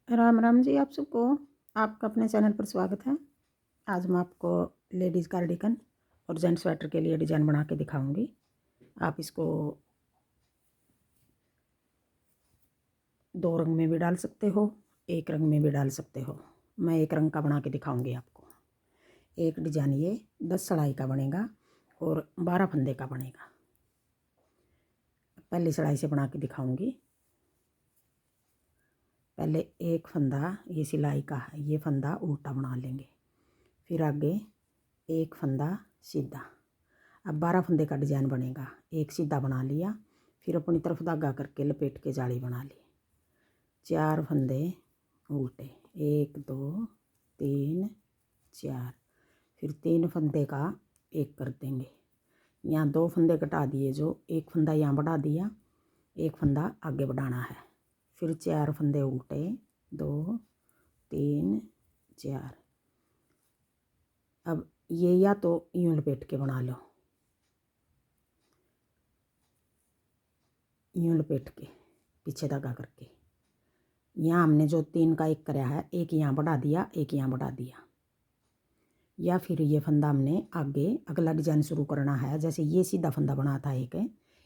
राम राम जी आप सबको। आपका अपने चैनल पर स्वागत है। आज मैं आपको लेडीज़ कार्डिगन और जेंट्स स्वेटर के लिए डिज़ाइन बना के दिखाऊंगी। आप इसको दो रंग में भी डाल सकते हो, एक रंग में भी डाल सकते हो। मैं एक रंग का बना के दिखाऊंगी आपको। एक डिज़ाइन ये 10 सड़ाई का बनेगा और 12 फंदे का बनेगा। पहली सड़ाई से बना के दिखाऊंगी। पहले एक फंदा ये सिलाई का है, ये फंदा उल्टा बना लेंगे, फिर आगे एक फंदा सीधा। अब 12 फंदे का डिज़ाइन बनेगा। एक सीधा बना लिया, फिर अपनी तरफ धागा करके लपेट के जाली बना ली। 4 फंदे उल्टे, 1 2 3 4, फिर 3 फंदे का एक कर देंगे। यहाँ 2 फंदे घटा दिए, जो एक फंदा यहाँ बढ़ा दिया, एक फंदा आगे बढ़ाना है। फिर 4 फंदे उल्टे, 2 3 4। अब ये या तो यूँ लपेट के बना लो, यूँ लपेट के पीछे धागा करके। यहाँ हमने जो 3 का एक कराया है, एक यहाँ बढ़ा दिया, एक यहाँ बढ़ा दिया। या फिर ये फंदा हमने आगे अगला डिजाइन शुरू करना है। जैसे ये सीधा फंदा बना था,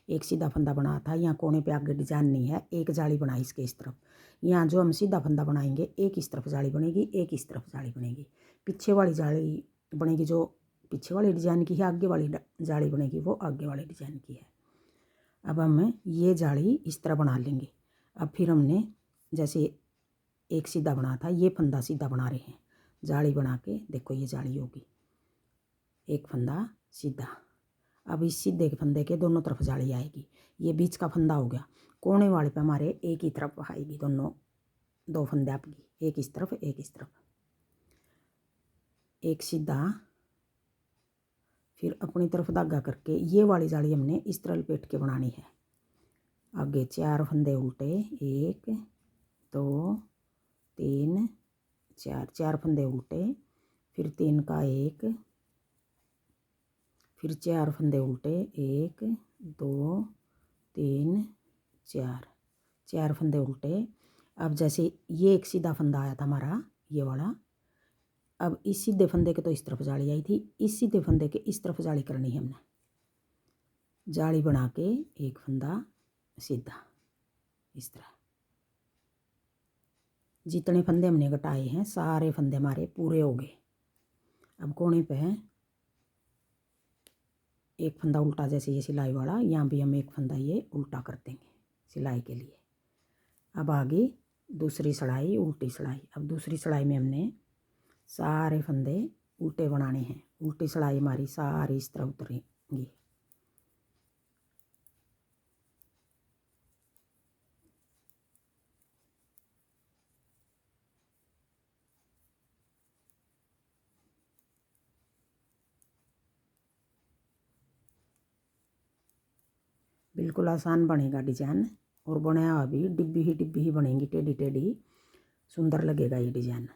एक सीधा फंदा बना था, यहाँ कोने पे आगे डिजाइन नहीं है, एक जाली बनाई इसके इस तरफ। यहाँ जो हम सीधा फंदा बनाएंगे, एक इस तरफ जाली बनेगी, एक इस तरफ जाली बनेगी। पीछे वाली जाली बनेगी जो पीछे वाले डिजाइन की है, आगे वाली जाली बनेगी वो आगे वाले डिजाइन की है। अब हम ये जाली इस तरह बना लेंगे। अब फिर हमने जैसे एक सीधा बना था, ये फंदा सीधा बना रहे हैं, जाली बना के देखो ये जाली होगी, एक फंदा सीधा। अब इस सीधे के फंदे के दोनों तरफ जाली आएगी। ये बीच का फंदा हो गया, कोने वाले पे हमारे एक ही तरफ आएगी, दोनों 2 फंदे आपकी, एक इस तरफ एक इस तरफ। एक सीधा, फिर अपनी तरफ धागा करके ये वाली जाली हमने इस तरह लपेट के बनानी है। आगे 4 फंदे उल्टे, 1 2 3 4, 4 फंदे उल्टे, फिर 3 का एक, फिर 4 फंदे उल्टे, 1 2 3 4, 4 फंदे उल्टे। अब जैसे ये एक सीधा फंदा आया था हमारा, ये वाला, अब इस सीधे फंदे के तो इस तरफ जाली आई थी, इस सीधे फंदे के इस तरफ जाली करनी है हमने। जाली बना के एक फंदा सीधा इस तरह। जितने फंदे हमने घटाए हैं सारे फंदे हमारे पूरे हो गए। अब कोने पे एक फंदा उल्टा, जैसे ये सिलाई वाला, यहाँ भी हम एक फंदा ये उल्टा कर देंगे सिलाई के लिए। अब आगे दूसरी सिलाई, उल्टी सिलाई। अब दूसरी सिलाई में हमने सारे फंदे उल्टे बनाने हैं। उल्टी सिलाई हमारी सारी इस तरह उतरेंगी। बिल्कुल आसान बनेगा डिजाइन, और बनाया हुआ भी डिब्बी ही बनेंगी, टेढ़ी टेढ़ी, सुंदर लगेगा ये डिजाइन।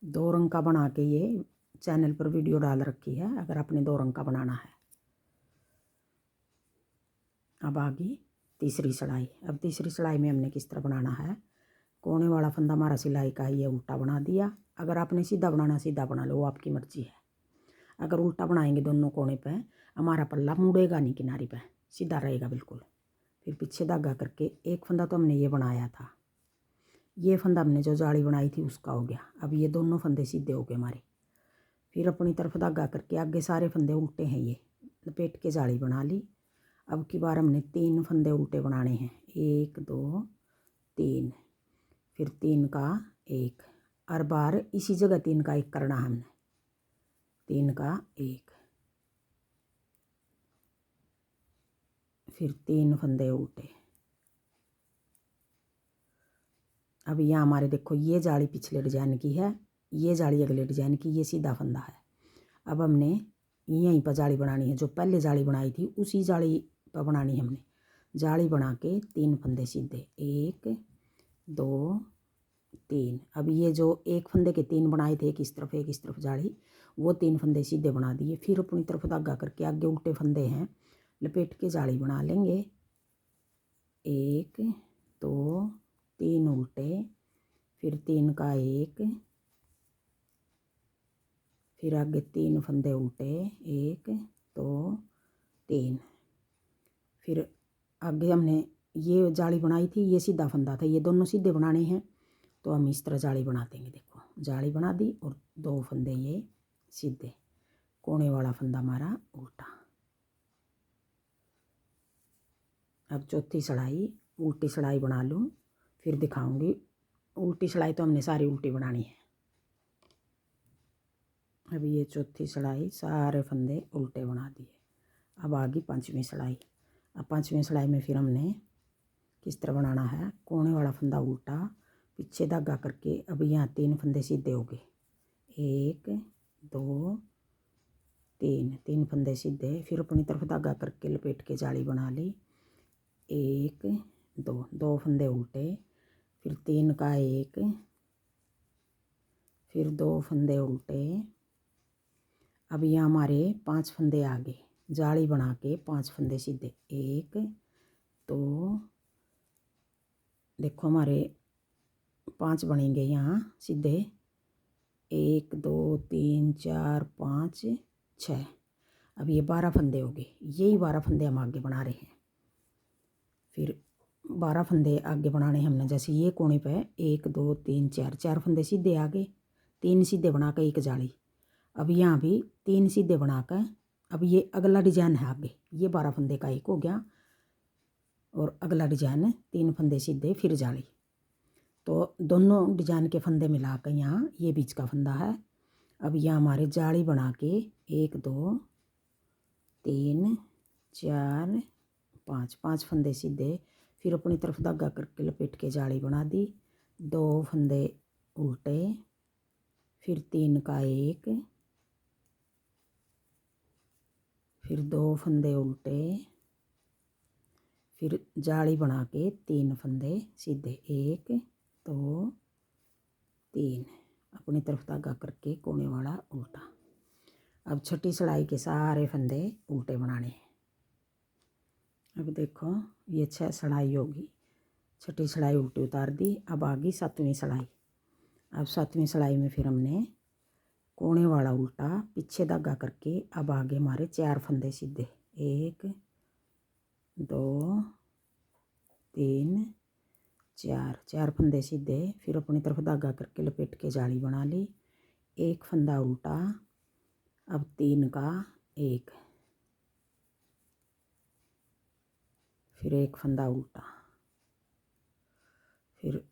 दो रंग का बना के ये चैनल पर वीडियो डाल रखी है, अगर आपने 2 रंग का बनाना है। अब आगे तीसरी सिलाई। अब तीसरी सिलाई में हमने किस तरह बनाना है, कोने वाला फंदा हमारा सिलाई का ये उल्टा बना दिया। अगर आपने सीधा बनाना सीधा बना लो, वो आपकी मर्जी है। अगर उल्टा बनाएंगे दोनों कोने पे, हमारा पल्ला मुड़ेगा नहीं, किनारे पे सीधा रहेगा बिल्कुल। फिर पीछे धागा करके एक फंदा तो हमने ये बनाया था, ये फंदा हमने जो जाली बनाई थी उसका हो गया। अब ये दोनों फंदे सीधे हो गए हमारे। फिर अपनी तरफ धागा करके आगे सारे फंदे उल्टे हैं, ये लपेट के जाली बना ली। अब की बार हमने 3 फंदे उल्टे बनाने हैं, 1 2 3, फिर 3 का एक, हर बार इसी जगह 3 का एक करना है हमने, 3 का एक, फिर 3 फंदे उल्टे। अब यहाँ हमारे देखो ये जाली पिछले डिजाइन की है, ये जाली अगले डिजाइन की, ये सीधा फंदा है। अब हमने यहीं पर जाली बनानी है, जो पहले जाली बनाई थी उसी जाली पर बनानी है हमने। जाली बना के 3 फंदे सीधे, 1 2 3। अब ये जो एक फंदे के 3 बनाए थे, एक इस तरफ एक इस तरफ जाली, वो 3 फंदे सीधे बना दिए। फिर अपनी तरफ धागा करके आगे उल्टे फंदे हैं लपेट के जाली बना लेंगे। 1 2 3 उल्टे, फिर 3 का 1, फिर आगे 3 फंदे उल्टे 1 2 3। फिर आगे हमने ये जाली बनाई थी, ये सीधा फंदा था, ये दोनों सीधे बनाने हैं तो हम इस तरह जाली बना देंगे। देखो जाली बना दी और 2 फंदे ये सीधे, कोने वाला फंदा हमारा उल्टा। अब चौथी सिलाई उल्टी सिलाई बना लूँ, फिर दिखाऊंगी। उल्टी सिलाई तो हमने सारी उल्टी बनानी है। अब ये चौथी सिलाई सारे फंदे उल्टे बना दिए। अब आ गई 5वीं सिलाई। अब 5वीं सिलाई में फिर हमने किस तरह बनाना है, कोने वाला फंदा उल्टा, पीछे धागा करके अब यहाँ 3 फंदे सीधे हो गए, 1 2 3 फंदे सीधे। फिर अपनी तरफ धागा करके लपेट के जाली बना ली। 1 2 फंदे उल्टे, फिर 3 का 1, फिर 2 फंदे उल्टे। अब यहाँ हमारे 5 फंदे आ गए, जाली बना के 5 फंदे सीधे, 1 2, देखो हमारे 5 बनेंगे यहाँ सीधे, 1 2 3 4 5 6। अब ये 12 फंदे हो गए, यही 12 फंदे हम आगे बना रहे हैं। फिर 12 फंदे आगे बनाने हमने, जैसे ये कोने पे 1 2 3 4 फंदे सीधे आ गए, 3 सीधे बनाकर एक जाली। अब यहाँ भी 3 सीधे बनाकर, अब ये अगला डिजाइन है आगे, ये 12 फंदे का एक हो गया और अगला डिजाइन 3 फंदे सीधे फिर जाली। तो दोनों डिजाइन के फंदे मिलाकर यहाँ ये बीच का फंदा है। अब यहाँ हमारे जाली बना के 1 2 3 4 5 फंदे सीधे, फिर अपनी तरफ धागा करके लपेट के जाली बना दी। 2 फंदे उल्टे, फिर 3 का 1, फिर 2 फंदे उल्टे, फिर जाली बना के 3 फंदे सीधे, 1 2 3, अपनी तरफ धागा करके कोने वाला उल्टा। अब छठी सिलाई के सारे फंदे उल्टे बनाने हैं। अब देखो ये 6 सिलाई होगी, छठी सिलाई उल्टी उतार दी। अब आ गई 7वीं सिलाई। अब 7वीं सिलाई में फिर हमने कोने वाला उल्टा, पीछे धागा करके अब आगे हमारे 4 फंदे सीधे, 1 2 3 4 फंदे सीधे। फिर अपनी तरफ धागा करके लपेट के जाली बना ली। 1 फंदा उल्टा, अब 3 का 1, फिर 1 फंदा उल्टा, फिर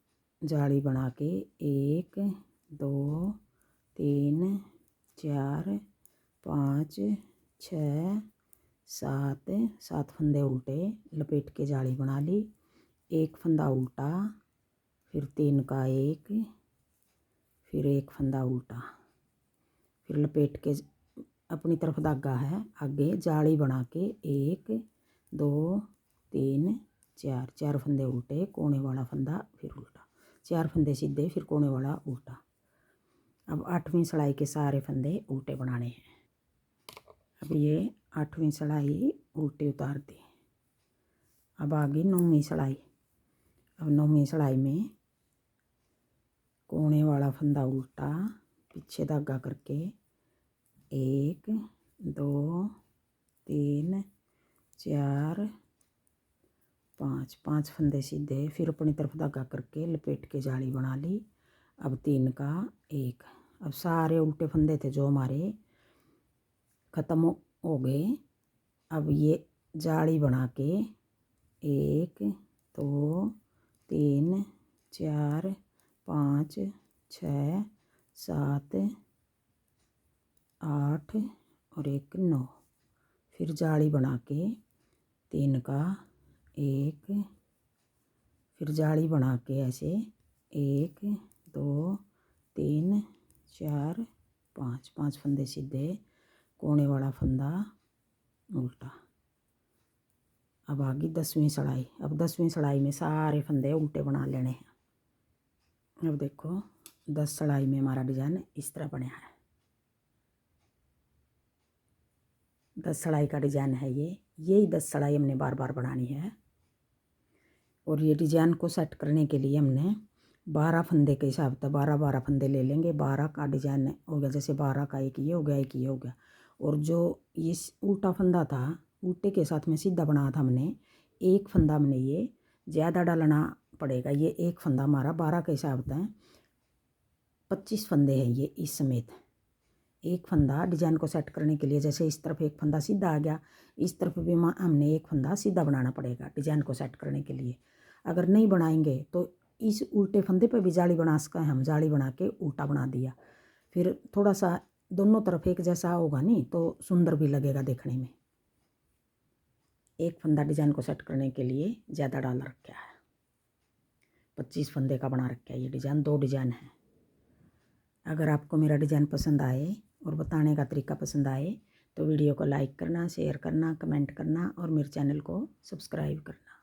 जाली बना के 1 2 3 4 5 6 7 फंदे उल्टे, लपेट के जाली बना ली। 1 फंदा उल्टा, फिर 3 का 1, फिर 1 फंदा उल्टा, फिर लपेट के अपनी तरफ धागा है आगे, जाली बना के 1 2 3 4 फंदे उल्टे, कोने वाला फंदा फिर उल्टा, 4 फंदे सीधे, फिर कोने वाला उल्टा। अब 8वीं सिलाई के सारे फंदे उल्टे बनाने हैं। अब ये 8वीं सिलाई उल्टी उतार दी। अब आ गई 9वीं सिलाई। अब 9वीं सिलाई में कोने वाला फंदा उल्टा, पीछे धागा करके 1 2 3 4 5 फंदे सीधे, फिर अपनी तरफ धागा करके लपेट के जाली बना ली। अब 3 का 1। अब सारे उल्टे फंदे थे जो हमारे ख़त्म हो गए। अब ये जाली बना के 1 2 3 4 5 6 7 8 और 1 9, फिर जाली बना के 3 का 1, फिर जाली बना के ऐसे 1 2 3 4 5 फंदे सीधे, कोने वाला फंदा उल्टा। अब आ गई 10वीं सिलाई। अब 10वीं सिलाई में सारे फंदे उल्टे बना लेने हैं। अब देखो 10 सिलाई में हमारा डिजाइन इस तरह बना है। 10 सड़ाई का डिजाइन है ये। यही 10 सड़ाई हमने बार बार बनानी है। और ये डिजाइन को सेट करने के लिए हमने 12 फंदे के हिसाब से 12 फंदे ले लेंगे। 12 का डिजाइन हो गया, जैसे 12 का एक ये हो गया, एक ये हो गया। और जो ये उल्टा फंदा था, उल्टे के साथ में सीधा बनाया था हमने, एक फंदा हमने ये ज़्यादा डालना पड़ेगा। ये एक फंदा हमारा 12 के हिसाब से 25 फंदे हैं ये इस समेत। एक फंदा डिजाइन को सेट करने के लिए, जैसे इस तरफ एक फंदा सीधा आ गया, इस तरफ भी हमने एक फंदा सीधा बनाना पड़ेगा डिजाइन को सेट करने के लिए। अगर नहीं बनाएंगे तो इस उल्टे फंदे पे भी जाली बना सका है। हम जाली बना के उल्टा बना दिया, फिर थोड़ा सा दोनों तरफ एक जैसा होगा नहीं तो सुंदर भी लगेगा देखने में। एक फंदा डिजाइन को सेट करने के लिए ज़्यादा डाल रखा है। 25 फंदे का बना रखा है ये डिजाइन। 2 डिजाइन है। अगर आपको मेरा डिजाइन पसंद आए और बताने का तरीका पसंद आए तो वीडियो को लाइक करना, शेयर करना, कमेंट करना और मेरे चैनल को सब्सक्राइब करना।